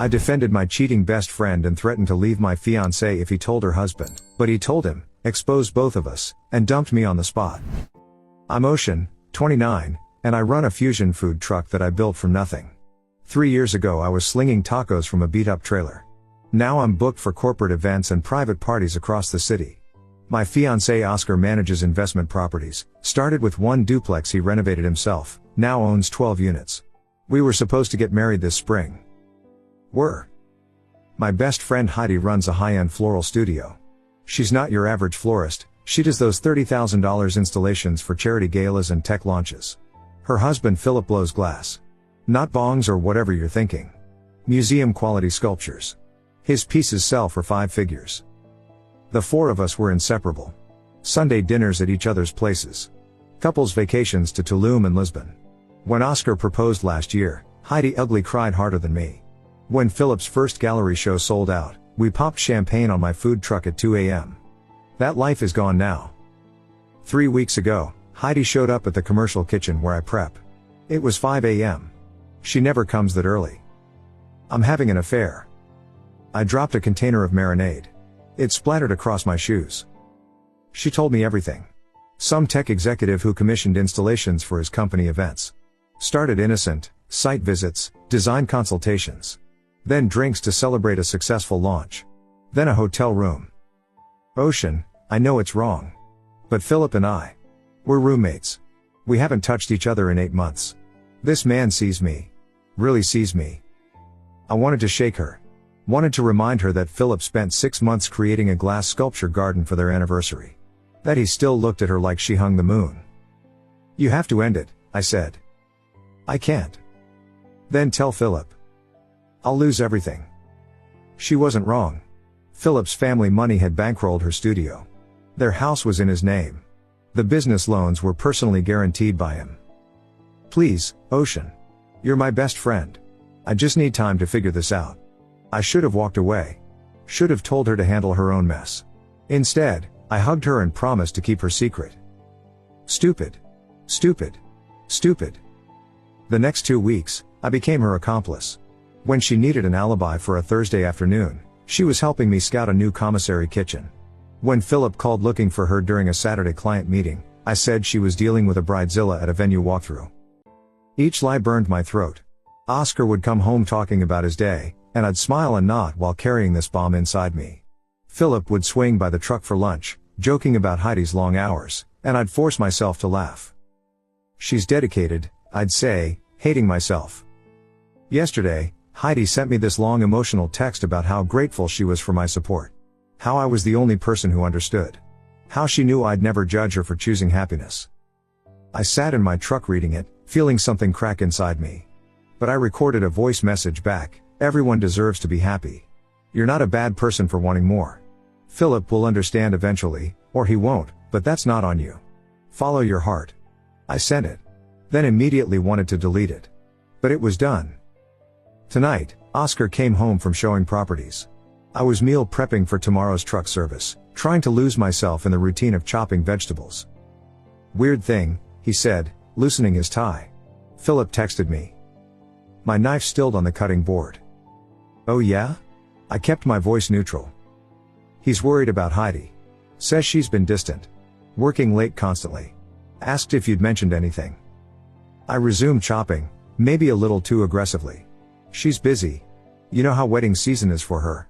I defended my cheating best friend and threatened to leave my fiancé if he told her husband, but he told him, exposed both of us, and dumped me on the spot. I'm Ocean, 29, and I run a fusion food truck that I built from nothing. 3 years ago I was slinging tacos from a beat-up trailer. Now I'm booked for corporate events and private parties across the city. My fiancé Oscar manages investment properties, started with one duplex he renovated himself, now owns 12 units. We were supposed to get married this spring. My best friend Heidi runs a high-end floral studio. She's not your average florist, she does those $30,000 installations for charity galas and tech launches. Her husband Philip blows glass. Not bongs or whatever you're thinking. Museum-quality sculptures. His pieces sell for 5 figures. The 4 of us were inseparable. Sunday dinners at each other's places. Couples vacations to Tulum and Lisbon. When Oscar proposed last year, Heidi ugly cried harder than me. When Philip's first gallery show sold out, we popped champagne on my food truck at 2 a.m. That life is gone now. 3 weeks ago, Heidi showed up at the commercial kitchen where I prep. It was 5 a.m. She never comes that early. I'm having an affair. I dropped a container of marinade. It splattered across my shoes. She told me everything. Some tech executive who commissioned installations for his company events. Started innocent, site visits, design consultations. Then drinks to celebrate a successful launch. Then a hotel room. Ocean, I know it's wrong. But Philip and we're roommates. We haven't touched each other in 8 months. This man sees me. Really sees me. I wanted to shake her. Wanted to remind her that Philip spent 6 months creating a glass sculpture garden for their anniversary. That he still looked at her like she hung the moon. You have to end it, I said. I can't. Then tell Philip. I'll lose everything. She wasn't wrong. Philip's family money had bankrolled her studio. Their house was in his name. The business loans were personally guaranteed by him. Please, Ocean. You're my best friend. I just need time to figure this out. I should have walked away. Should have told her to handle her own mess. Instead, I hugged her and promised to keep her secret. Stupid. Stupid. Stupid. The next 2 weeks, I became her accomplice. When she needed an alibi for a Thursday afternoon, she was helping me scout a new commissary kitchen. When Philip called looking for her during a Saturday client meeting, I said she was dealing with a bridezilla at a venue walkthrough. Each lie burned my throat. Oscar would come home talking about his day, and I'd smile and nod while carrying this bomb inside me. Philip would swing by the truck for lunch, joking about Heidi's long hours, and I'd force myself to laugh. She's dedicated, I'd say, hating myself. Yesterday, Heidi sent me this long emotional text about how grateful she was for my support. How I was the only person who understood. How she knew I'd never judge her for choosing happiness. I sat in my truck reading it, feeling something crack inside me. But I recorded a voice message back. Everyone deserves to be happy. You're not a bad person for wanting more. Philip will understand eventually, or he won't, but that's not on you. Follow your heart. I sent it. Then immediately wanted to delete it. But it was done. Tonight, Oscar came home from showing properties. I was meal prepping for tomorrow's truck service, trying to lose myself in the routine of chopping vegetables. Weird thing, he said, loosening his tie. Philip texted me. My knife stilled on the cutting board. Oh yeah? I kept my voice neutral. He's worried about Heidi. Says she's been distant. Working late constantly. Asked if you'd mentioned anything. I resumed chopping, maybe a little too aggressively. She's busy. You know how wedding season is for her.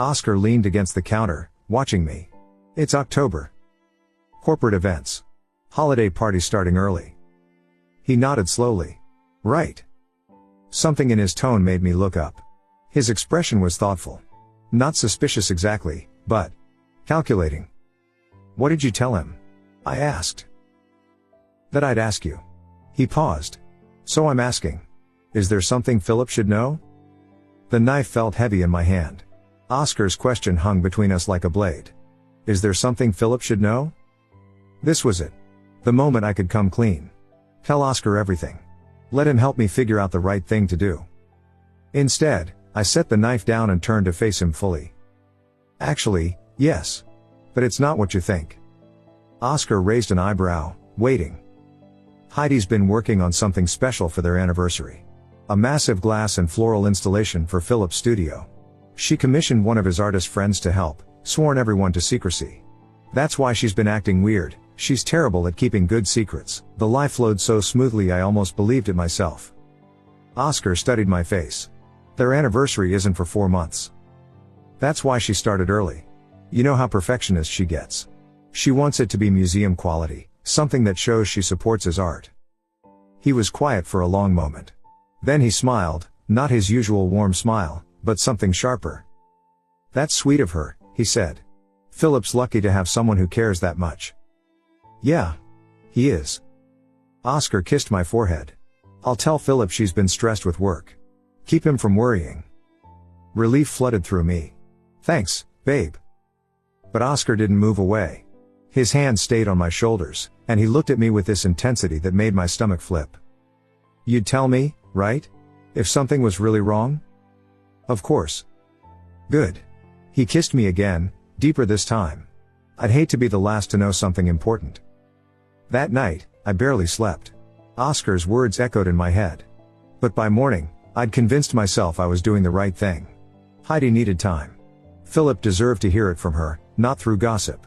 Oscar leaned against the counter, watching me. It's October. Corporate events. Holiday parties starting early. He nodded slowly. Right. Something in his tone made me look up. His expression was thoughtful. Not suspicious exactly, but calculating. What did you tell him? I asked. That I'd ask you. He paused. So I'm asking. Is there something Philip should know? The knife felt heavy in my hand. Oscar's question hung between us like a blade. Is there something Philip should know? This was it. The moment I could come clean. Tell Oscar everything. Let him help me figure out the right thing to do. Instead, I set the knife down and turned to face him fully. Actually, yes. But it's not what you think. Oscar raised an eyebrow, waiting. Heidi's been working on something special for their anniversary. A massive glass and floral installation for Philip's studio. She commissioned one of his artist friends to help, sworn everyone to secrecy. That's why she's been acting weird. She's terrible at keeping good secrets. The lie flowed so smoothly I almost believed it myself. Oscar studied my face. Their anniversary isn't for 4 months. That's why she started early. You know how perfectionist she gets. She wants it to be museum quality, something that shows she supports his art. He was quiet for a long moment. Then he smiled, not his usual warm smile, but something sharper. That's sweet of her, he said. Philip's lucky to have someone who cares that much. Yeah. He is. Oscar kissed my forehead. I'll tell Philip she's been stressed with work. Keep him from worrying. Relief flooded through me. Thanks, babe. But Oscar didn't move away. His hand stayed on my shoulders, and he looked at me with this intensity that made my stomach flip. You'd tell me, right? If something was really wrong? Of course. Good. He kissed me again, deeper this time. I'd hate to be the last to know something important. That night, I barely slept. Oscar's words echoed in my head. But by morning, I'd convinced myself I was doing the right thing. Heidi needed time. Philip deserved to hear it from her, not through gossip.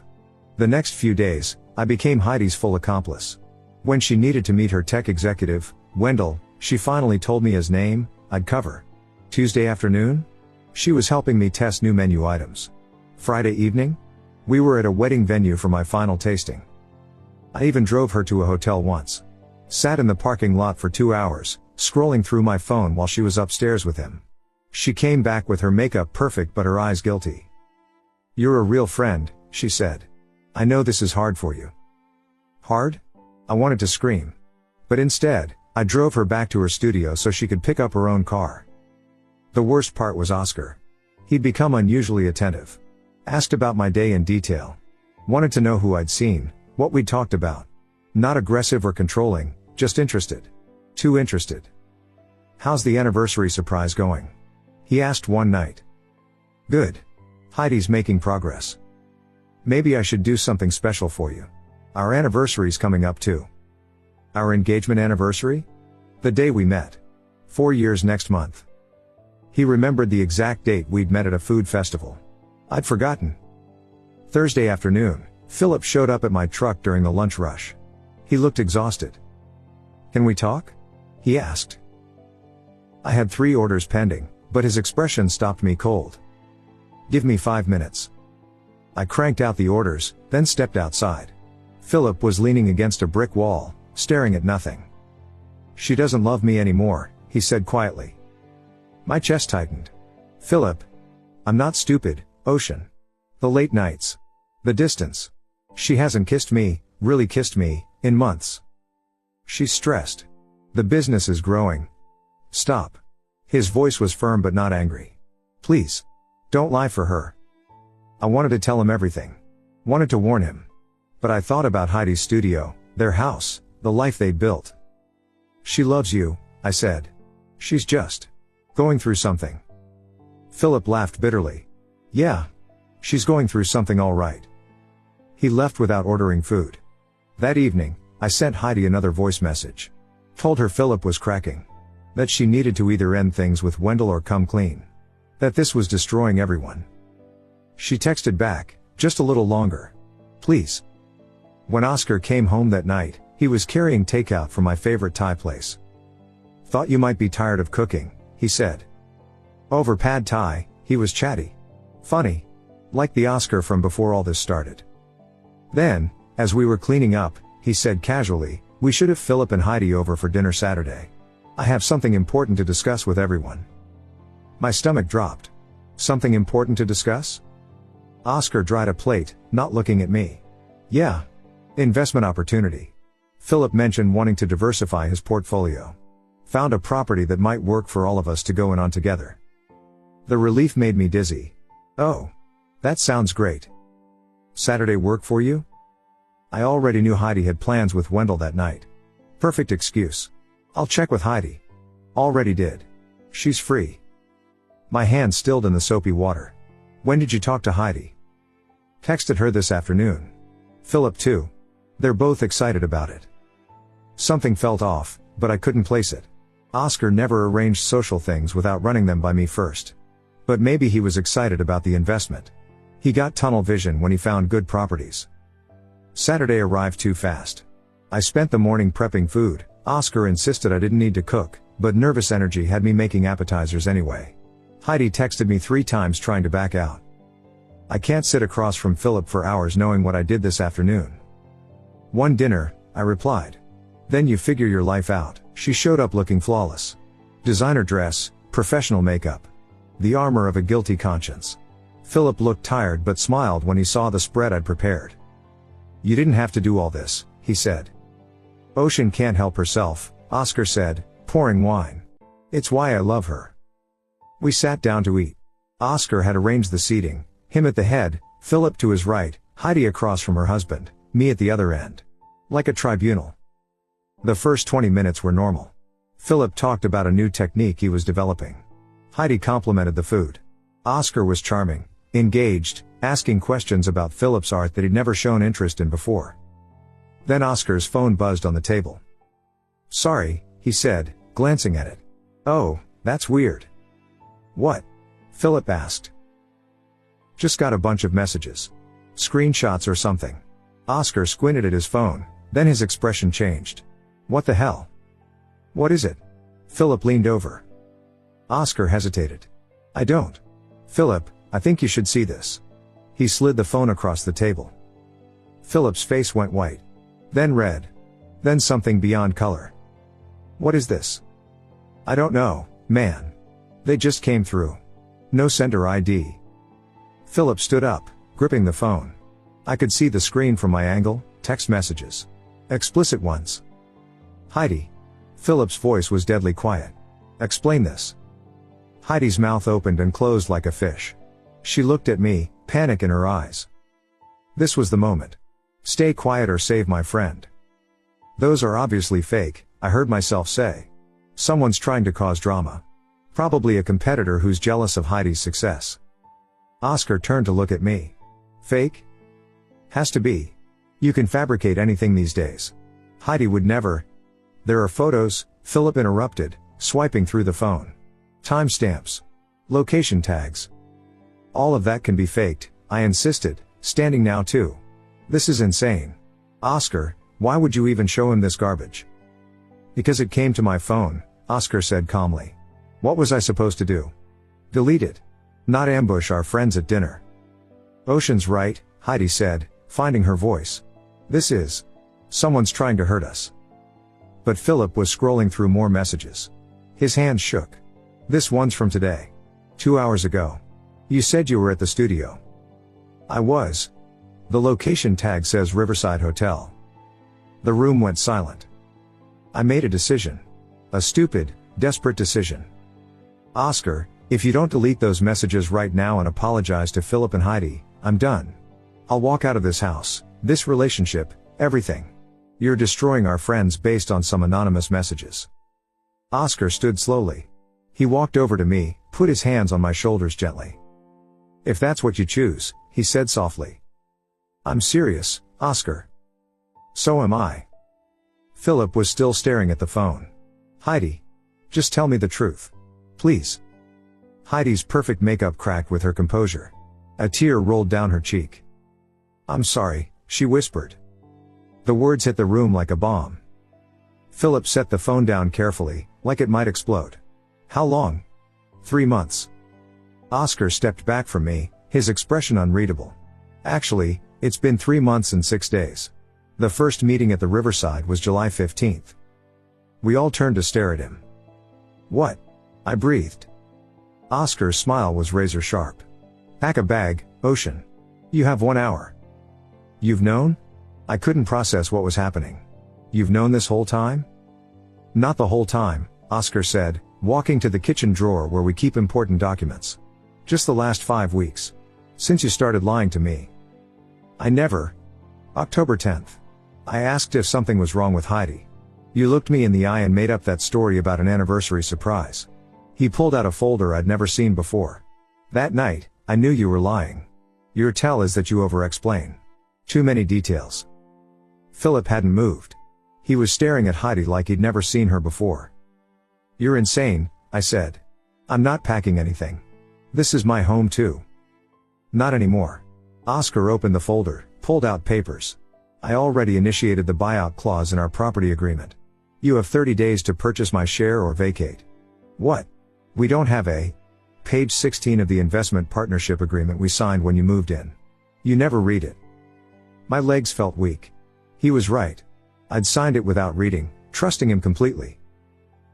The next few days, I became Heidi's full accomplice. When she needed to meet her tech executive, Wendell, she finally told me his name, I'd cover. Tuesday afternoon? She was helping me test new menu items. Friday evening? We were at a wedding venue for my final tasting. I even drove her to a hotel once. Sat in the parking lot for 2 hours, scrolling through my phone while she was upstairs with him. She came back with her makeup perfect but her eyes guilty. You're a real friend, she said. I know this is hard for you. Hard? I wanted to scream. But instead, I drove her back to her studio so she could pick up her own car. The worst part was Oscar. He'd become unusually attentive. Asked about my day in detail. Wanted to know who I'd seen, what we'd talked about. Not aggressive or controlling, just interested. Too interested. How's the anniversary surprise going? He asked one night. Good. Heidi's making progress. Maybe I should do something special for you. Our anniversary's coming up too. Our engagement anniversary? The day we met. 4 years next month. He remembered the exact date we'd met at a food festival. I'd forgotten. Thursday afternoon, Philip showed up at my truck during the lunch rush. He looked exhausted. Can we talk? He asked. I had 3 orders pending, but his expression stopped me cold. Give me 5 minutes. I cranked out the orders, then stepped outside. Philip was leaning against a brick wall, staring at nothing. She doesn't love me anymore, he said quietly. My chest tightened. Philip. I'm not stupid, Ocean. The late nights. The distance. She hasn't kissed me, really kissed me, in months. She's stressed. The business is growing. Stop. His voice was firm but not angry. Please. Don't lie for her. I wanted to tell him everything. Wanted to warn him. But I thought about Heidi's studio, their house, the life they'd built. She loves you, I said. She's just going through something. Philip laughed bitterly. Yeah. She's going through something all right. He left without ordering food. That evening, I sent Heidi another voice message. Told her Philip was cracking. That she needed to either end things with Wendell or come clean. That this was destroying everyone. She texted back, just a little longer. Please. When Oscar came home that night, he was carrying takeout from my favorite Thai place. Thought you might be tired of cooking, he said. Over pad Thai, he was chatty. Funny. Like the Oscar from before all this started. Then, as we were cleaning up, he said casually, we should have Philip and Heidi over for dinner Saturday. I have something important to discuss with everyone. My stomach dropped. Something important to discuss? Oscar dried a plate, not looking at me. Yeah. Investment opportunity. Philip mentioned wanting to diversify his portfolio. Found a property that might work for all of us to go in on together. The relief made me dizzy. Oh. That sounds great. Saturday work for you? I already knew Heidi had plans with Wendell that night. Perfect excuse. I'll check with Heidi. Already did. She's free. My hand stilled in the soapy water. When did you talk to Heidi? Texted her this afternoon. Philip too. They're both excited about it. Something felt off, but I couldn't place it. Oscar never arranged social things without running them by me first. But maybe he was excited about the investment. He got tunnel vision when he found good properties. Saturday arrived too fast. I spent the morning prepping food. Oscar insisted I didn't need to cook, but nervous energy had me making appetizers anyway. Heidi texted me 3 times trying to back out. I can't sit across from Philip for hours knowing what I did this afternoon. One dinner, I replied. Then you figure your life out. She showed up looking flawless. Designer dress, professional makeup. The armor of a guilty conscience. Philip looked tired but smiled when he saw the spread I'd prepared. You didn't have to do all this, he said. Ocean can't help herself, Oscar said, pouring wine. It's why I love her. We sat down to eat. Oscar had arranged the seating, him at the head, Philip to his right, Heidi across from her husband, me at the other end. Like a tribunal. The first 20 minutes were normal. Philip talked about a new technique he was developing. Heidi complimented the food. Oscar was charming, engaged, asking questions about Philip's art that he'd never shown interest in before. Then Oscar's phone buzzed on the table. Sorry, he said, glancing at it. Oh, that's weird. What? Philip asked. Just got a bunch of messages. Screenshots or something. Oscar squinted at his phone, then his expression changed. What the hell? What is it? Philip leaned over. Oscar hesitated. I don't. Philip, I think you should see this. He slid the phone across the table. Philip's face went white. Then red. Then something beyond color. What is this? I don't know, man. They just came through. No sender ID. Philip stood up, gripping the phone. I could see the screen from my angle, text messages. Explicit ones. Heidi. Philip's voice was deadly quiet. Explain this. Heidi's mouth opened and closed like a fish. She looked at me, panic in her eyes. This was the moment. Stay quiet or save my friend. Those are obviously fake, I heard myself say. Someone's trying to cause drama. Probably a competitor who's jealous of Heidi's success. Oscar turned to look at me. Fake? Has to be. You can fabricate anything these days. Heidi would never. There are photos, Philip interrupted, swiping through the phone. Timestamps. Location tags. All of that can be faked, I insisted, standing now too. This is insane. Oscar, why would you even show him this garbage? Because it came to my phone, Oscar said calmly. What was I supposed to do? Delete it. Not ambush our friends at dinner. Ocean's right, Heidi said, finding her voice. This is. Someone's trying to hurt us. But Philip was scrolling through more messages. His hands shook. This one's from today. 2 hours ago. You said you were at the studio. I was. The location tag says Riverside Hotel. The room went silent. I made a decision. A stupid, desperate decision. Oscar, if you don't delete those messages right now and apologize to Philip and Heidi, I'm done. I'll walk out of this house, this relationship, everything. You're destroying our friends based on some anonymous messages. Oscar stood slowly. He walked over to me, put his hands on my shoulders gently. If that's what you choose, he said softly. I'm serious, Oscar. So am I. Philip was still staring at the phone. Heidi. Just tell me the truth. Please. Heidi's perfect makeup cracked with her composure. A tear rolled down her cheek. I'm sorry, she whispered. The words hit the room like a bomb. Philip set the phone down carefully, like it might explode. How long? 3 months. Oscar stepped back from me, his expression unreadable. Actually, it's been 3 months and 6 days. The first meeting at the Riverside was July 15th. We all turned to stare at him. What? I breathed. Oscar's smile was razor sharp. Pack a bag, Ocean. You have 1 hour. You've known? I couldn't process what was happening. You've known this whole time? Not the whole time, Oscar said, walking to the kitchen drawer where we keep important documents. Just the last 5 weeks. Since you started lying to me. I never. October 10th. I asked if something was wrong with Heidi. You looked me in the eye and made up that story about an anniversary surprise. He pulled out a folder I'd never seen before. That night, I knew you were lying. Your tell is that you over-explain. Too many details. Philip hadn't moved. He was staring at Heidi like he'd never seen her before. You're insane, I said. I'm not packing anything. This is my home too. Not anymore. Oscar opened the folder, pulled out papers. I already initiated the buyout clause in our property agreement. You have 30 days to purchase my share or vacate. What? We don't have a... Page 16 of the investment partnership agreement we signed when you moved in. You never read it. My legs felt weak. He was right. I'd signed it without reading, trusting him completely.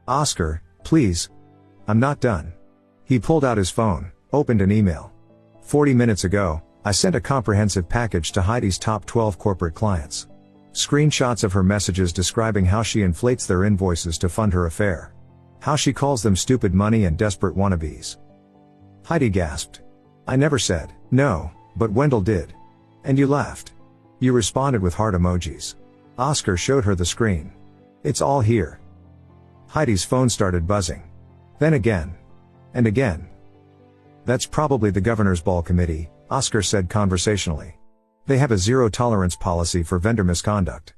Oscar, please. I'm not done. He pulled out his phone, opened an email. 40 minutes ago, I sent a comprehensive package to Heidi's top 12 corporate clients. Screenshots of her messages describing how she inflates their invoices to fund her affair. How she calls them stupid money and desperate wannabes. Heidi gasped. I never said no, but Wendell did. And you laughed. You responded with heart emojis. Oscar showed her the screen. It's all here. Heidi's phone started buzzing. Then again. And again. That's probably the governor's ball committee, Oscar said conversationally. They have a zero-tolerance policy for vendor misconduct.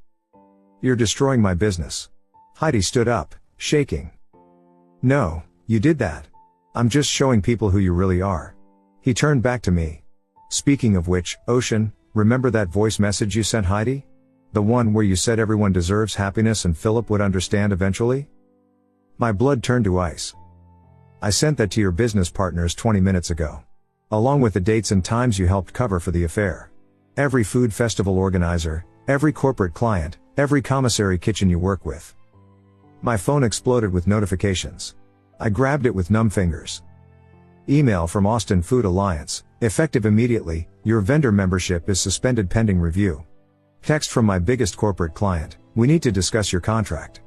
You're destroying my business. Heidi stood up, shaking. No, you did that. I'm just showing people who you really are. He turned back to me. Speaking of which, Ocean, remember that voice message you sent Heidi? The one where you said everyone deserves happiness and Philip would understand eventually? My blood turned to ice. I sent that to your business partners 20 minutes ago. Along with the dates and times you helped cover for the affair. Every food festival organizer, every corporate client, every commissary kitchen you work with. My phone exploded with notifications. I grabbed it with numb fingers. Email from Austin Food Alliance, effective immediately, your vendor membership is suspended pending review. Text from my biggest corporate client, we need to discuss your contract.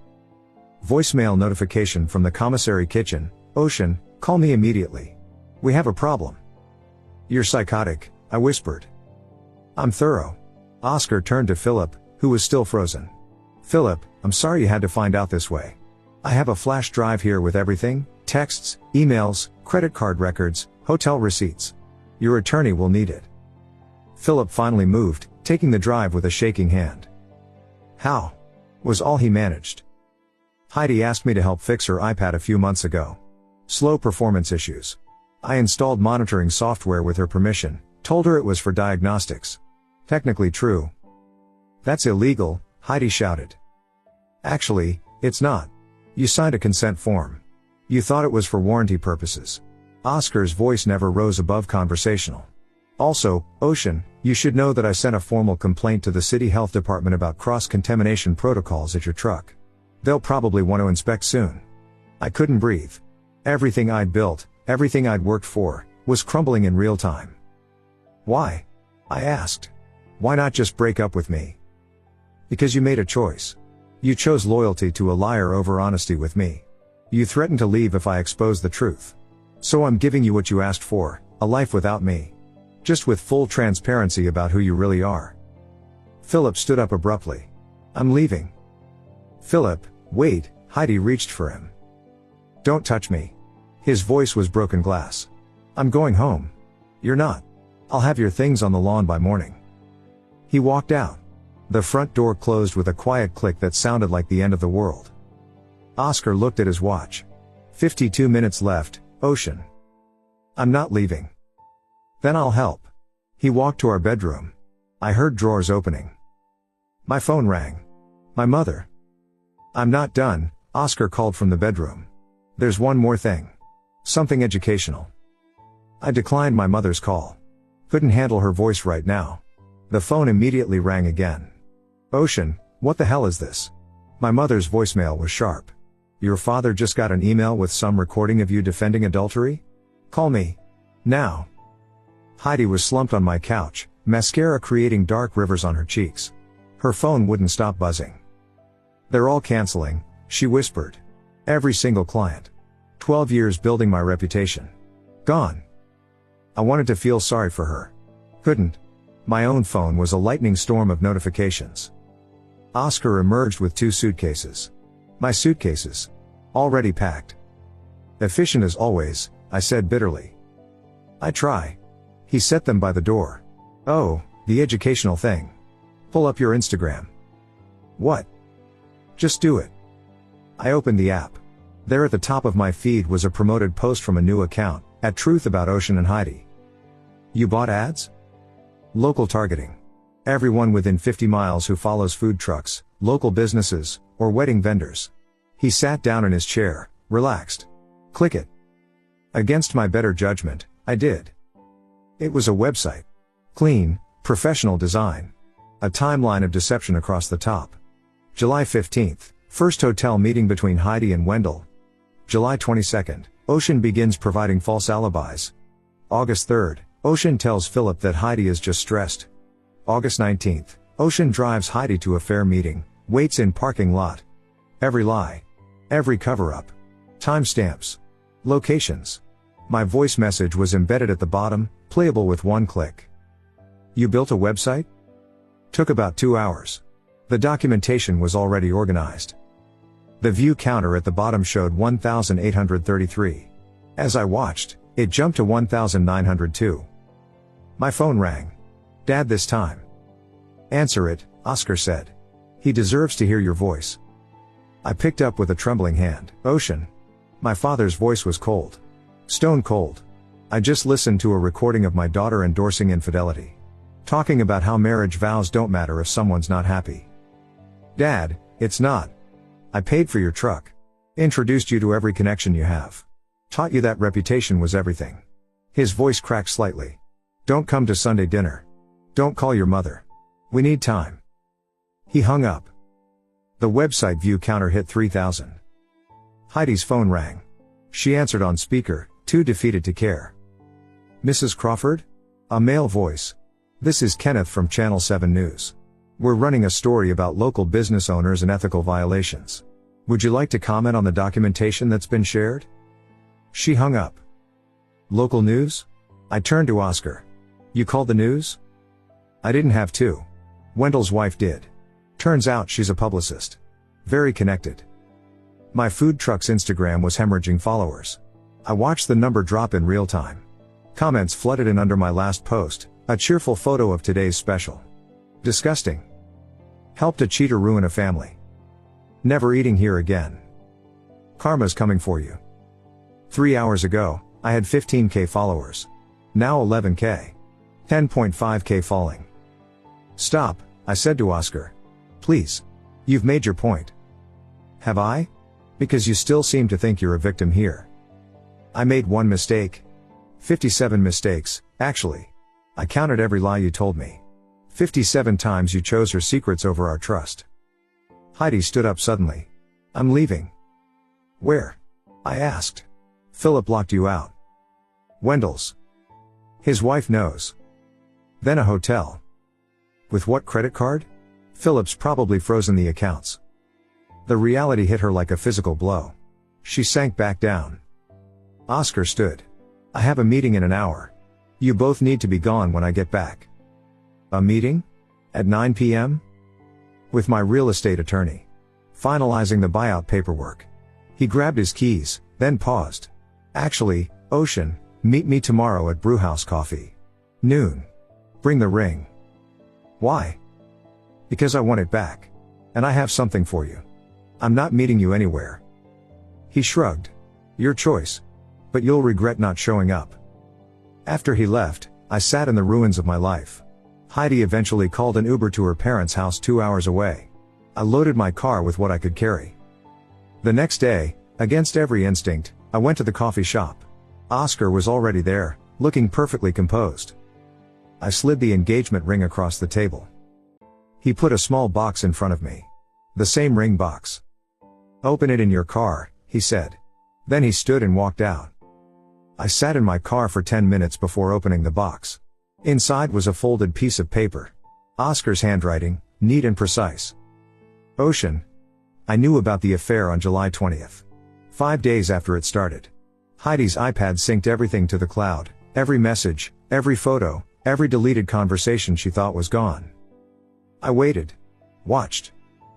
Voicemail notification from the commissary kitchen, Ocean, call me immediately. We have a problem. You're psychotic, I whispered. I'm thorough. Oscar turned to Philip, who was still frozen. Philip, I'm sorry you had to find out this way. I have a flash drive here with everything, texts, emails, credit card records, hotel receipts. Your attorney will need it. Philip finally moved, taking the drive with a shaking hand. How? Was all he managed. Heidi asked me to help fix her iPad a few months ago. Slow performance issues. I installed monitoring software with her permission, told her it was for diagnostics. Technically true. That's illegal, Heidi shouted. Actually, it's not. You signed a consent form. You thought it was for warranty purposes. Oscar's voice never rose above conversational. Also, Ocean, you should know that I sent a formal complaint to the city health department about cross-contamination protocols at your truck. They'll probably want to inspect soon. I couldn't breathe. Everything I'd built, everything I'd worked for, was crumbling in real time. Why? I asked. Why not just break up with me? Because you made a choice. You chose loyalty to a liar over honesty with me. You threatened to leave if I exposed the truth. So I'm giving you what you asked for, a life without me. Just with full transparency about who you really are. Philip stood up abruptly. I'm leaving. Philip, wait, Heidi reached for him. Don't touch me. His voice was broken glass. I'm going home. You're not. I'll have your things on the lawn by morning. He walked out. The front door closed with a quiet click that sounded like the end of the world. Oscar looked at his watch. 52 minutes left, Ocean. I'm not leaving. Then I'll help. He walked to our bedroom. I heard drawers opening. My phone rang. My mother. I'm not done, Oscar called from the bedroom. There's one more thing. Something educational. I declined my mother's call. Couldn't handle her voice right now. The phone immediately rang again. Ocean, what the hell is this? My mother's voicemail was sharp. Your father just got an email with some recording of you defending adultery? Call me. Now. Heidi was slumped on my couch, mascara creating dark rivers on her cheeks. Her phone wouldn't stop buzzing. They're all canceling, she whispered. Every single client. 12 years building my reputation. Gone. I wanted to feel sorry for her. Couldn't. My own phone was a lightning storm of notifications. Oscar emerged with 2 suitcases. My suitcases. Already packed. Efficient as always, I said bitterly. I try. He set them by the door. Oh, the educational thing. Pull up your Instagram. What? Just do it. I opened the app. There at the top of my feed was a promoted post from a new account, @Truth about Ocean and Heidi. You bought ads? Local targeting. Everyone within 50 miles who follows food trucks, local businesses, or wedding vendors. He sat down in his chair, relaxed. Click it. Against my better judgment, I did. It was a website. Clean, professional design. A timeline of deception across the top. July 15th, first hotel meeting between Heidi and Wendell. July 22nd, Ocean begins providing false alibis. August 3rd, Ocean tells Philip that Heidi is just stressed. August 19th, Ocean drives Heidi to a fair meeting, waits in parking lot. Every lie. Every cover-up. Timestamps. Locations. My voice message was embedded at the bottom, playable with one click. You built a website? Took about 2 hours. The documentation was already organized. The view counter at the bottom showed 1,833. As I watched, it jumped to 1,902. My phone rang. Dad this time. Answer it, Oscar said. He deserves to hear your voice. I picked up with a trembling hand. Ocean. My father's voice was cold. Stone cold. I just listened to a recording of my daughter endorsing infidelity. Talking about how marriage vows don't matter if someone's not happy. Dad, it's not. I paid for your truck. Introduced you to every connection you have. Taught you that reputation was everything. His voice cracked slightly. Don't come to Sunday dinner. Don't call your mother. We need time. He hung up. The website view counter hit 3,000. Heidi's phone rang. She answered on speaker, too defeated to care. Mrs. Crawford? A male voice. This is Kenneth from Channel 7 News. We're running a story about local business owners and ethical violations. Would you like to comment on the documentation that's been shared? She hung up. Local news? I turned to Oscar. You called the news? I didn't have to. Wendell's wife did. Turns out she's a publicist. Very connected. My food truck's Instagram was hemorrhaging followers. I watched the number drop in real time. Comments flooded in under my last post, a cheerful photo of today's special. Disgusting. Helped a cheater ruin a family. Never eating here again. Karma's coming for you. 3 hours ago, I had 15k followers. Now 11k. 10.5k falling. Stop, I said to Oscar. Please. You've made your point. Have I? Because you still seem to think you're a victim here. I made one mistake. 57 mistakes, actually. I counted every lie you told me. 57 times you chose her secrets over our trust. Heidi stood up suddenly. I'm leaving. Where? I asked. Philip locked you out. Wendell's. His wife knows. Then a hotel. With what credit card? Philip's probably frozen the accounts. The reality hit her like a physical blow. She sank back down. Oscar stood. I have a meeting in an hour. You both need to be gone when I get back. A meeting? At 9 p.m.? With my real estate attorney. Finalizing the buyout paperwork. He grabbed his keys, then paused. Actually, Ocean, meet me tomorrow at Brewhouse Coffee. Noon. Bring the ring. Why? Because I want it back. And I have something for you. I'm not meeting you anywhere. He shrugged. Your choice. But you'll regret not showing up. After he left, I sat in the ruins of my life. Heidi eventually called an Uber to her parents' house 2 hours away. I loaded my car with what I could carry. The next day, against every instinct, I went to the coffee shop. Oscar was already there, looking perfectly composed. I slid the engagement ring across the table. He put a small box in front of me. The same ring box. Open it in your car, he said. Then he stood and walked out. I sat in my car for 10 minutes before opening the box. Inside was a folded piece of paper. Oscar's handwriting, neat and precise. Ocean. I knew about the affair on July 20th. 5 days after it started. Heidi's iPad synced everything to the cloud, every message, every photo, every deleted conversation she thought was gone. I waited. Watched.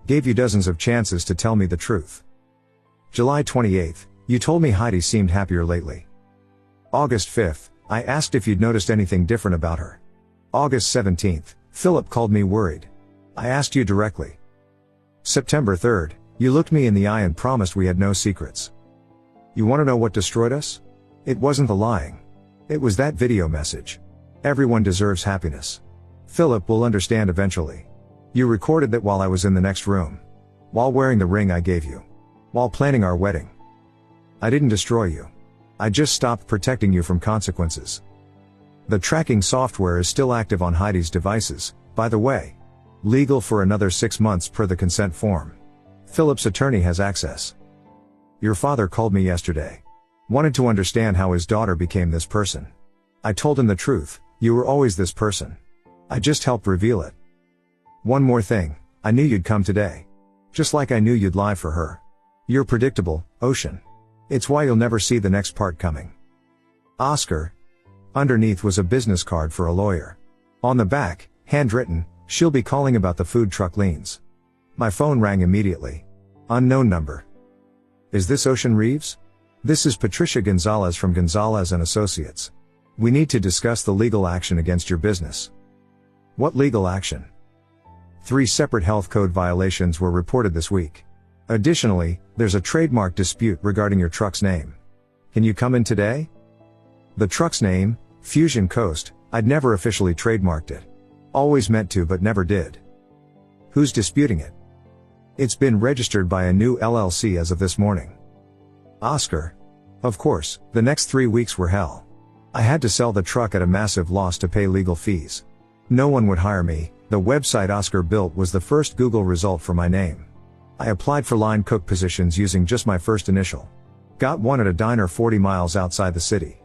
Gave you dozens of chances to tell me the truth. July 28th, you told me Heidi seemed happier lately. August 5th, I asked if you'd noticed anything different about her. August 17th, Philip called me worried. I asked you directly. September 3rd, you looked me in the eye and promised we had no secrets. You want to know what destroyed us? It wasn't the lying. It was that video message. Everyone deserves happiness. Philip will understand eventually. You recorded that while I was in the next room. While wearing the ring I gave you. While planning our wedding. I didn't destroy you. I just stopped protecting you from consequences. The tracking software is still active on Heidi's devices, by the way. Legal for another 6 months per the consent form. Philip's attorney has access. Your father called me yesterday. Wanted to understand how his daughter became this person. I told him the truth, you were always this person. I just helped reveal it. One more thing, I knew you'd come today. Just like I knew you'd lie for her. You're predictable, Ocean. It's why you'll never see the next part coming. Oscar. Underneath was a business card for a lawyer. On the back, handwritten, she'll be calling about the food truck liens. My phone rang immediately. Unknown number. Is this Ocean Reeves? This is Patricia Gonzalez from Gonzalez and Associates. We need to discuss the legal action against your business. What legal action? 3 separate health code violations were reported this week. Additionally, there's a trademark dispute regarding your truck's name. Can you come in today? The truck's name, Fusion Coast, I'd never officially trademarked it. Always meant to but never did. Who's disputing it? It's been registered by a new LLC as of this morning. Oscar. Of course, the next 3 weeks were hell. I had to sell the truck at a massive loss to pay legal fees. No one would hire me. The website Oscar built was the first Google result for my name. I applied for line cook positions using just my first initial. Got one at a diner 40 miles outside the city.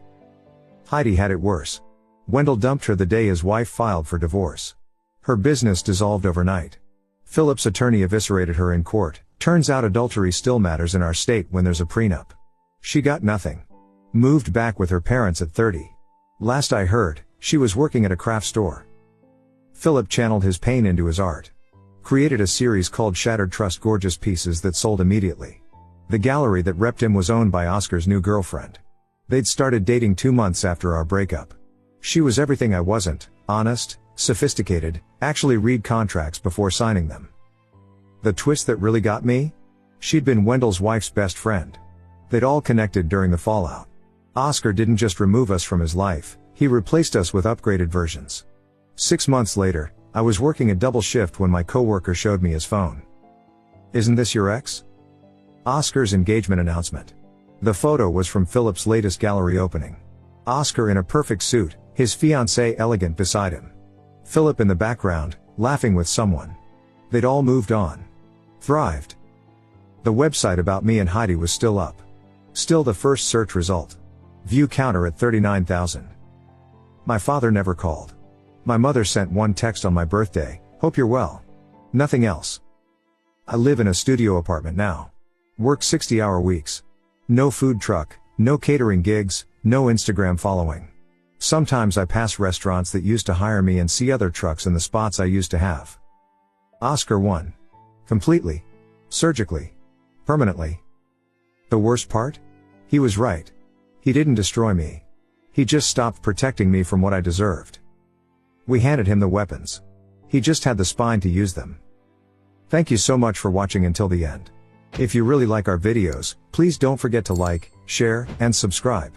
Heidi had it worse. Wendell dumped her the day his wife filed for divorce. Her business dissolved overnight. Philip's attorney eviscerated her in court. Turns out adultery still matters in our state when there's a prenup. She got nothing. Moved back with her parents at 30. Last I heard, she was working at a craft store. Philip channeled his pain into his art. Created a series called Shattered Trust, gorgeous pieces that sold immediately. The gallery that repped him was owned by Oscar's new girlfriend. They'd started dating 2 months after our breakup. She was everything I wasn't: honest, sophisticated, actually read contracts before signing them. The twist that really got me? She'd been Wendell's wife's best friend. They'd all connected during the fallout. Oscar didn't just remove us from his life, he replaced us with upgraded versions. 6 months later, I was working a double shift when my coworker showed me his phone. Isn't this your ex? Oscar's engagement announcement. The photo was from Philip's latest gallery opening. Oscar in a perfect suit, his fiancé elegant beside him. Philip in the background, laughing with someone. They'd all moved on. Thrived. The website about me and Heidi was still up. Still the first search result. View counter at 39,000. My father never called. My mother sent one text on my birthday, hope you're well. Nothing else. I live in a studio apartment now. Work 60-hour weeks. No food truck, no catering gigs, no Instagram following. Sometimes I pass restaurants that used to hire me and see other trucks in the spots I used to have. Oscar won. Completely. Surgically. Permanently. The worst part? He was right. He didn't destroy me. He just stopped protecting me from what I deserved. We handed him the weapons. He just had the spine to use them. Thank you so much for watching until the end. If you really like our videos, please don't forget to like, share, and subscribe.